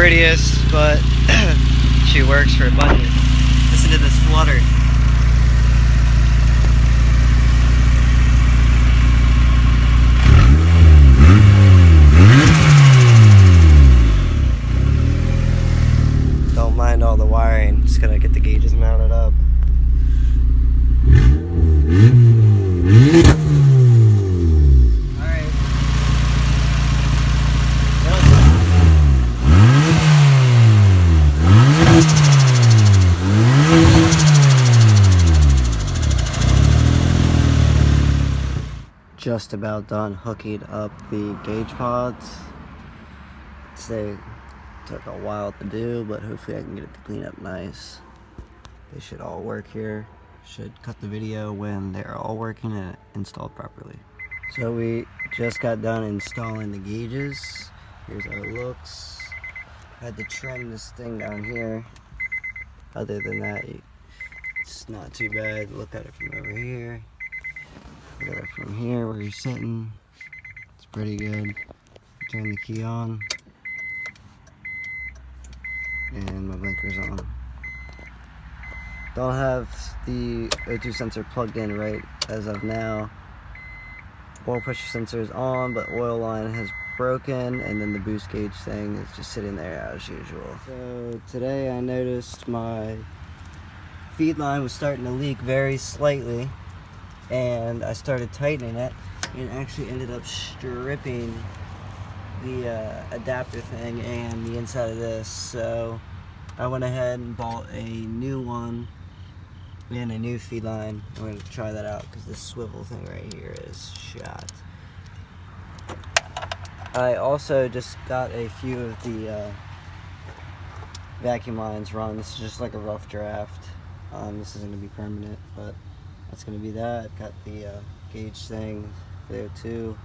prettiest, but she works for a budget. Listen to this flutter. Don't mind all the wiring, just gonna get the gauges mounted up. Just about done hooking up the gauge pods. They took a while to do, but hopefully I can get it to clean up nice. They should all work here. Should cut the video when they're all working and installed properly. So we just got done installing the gauges. Here's how it looks. Had to trim this thing down here. Other than that, it's not too bad. Look at it from over here. Look at it from here where you're sitting. It's pretty good. Turn the key on. And my blinker's on. Don't have the O2 sensor plugged in right as of now. Oil pressure sensor is on, but oil line has broken, and then the boost gauge thing is just sitting there as usual. So today I noticed my feed line was starting to leak very slightly, and I started tightening it, and actually ended up stripping the adapter thing and the inside of this. So I went ahead and bought a new one and a new feed line. I'm going to try that out because this swivel thing right here is shot. I also just got a few of the vacuum lines run. This is just like a rough draft. This isn't going to be permanent, but that's going to be that. Got the gauge thing there too.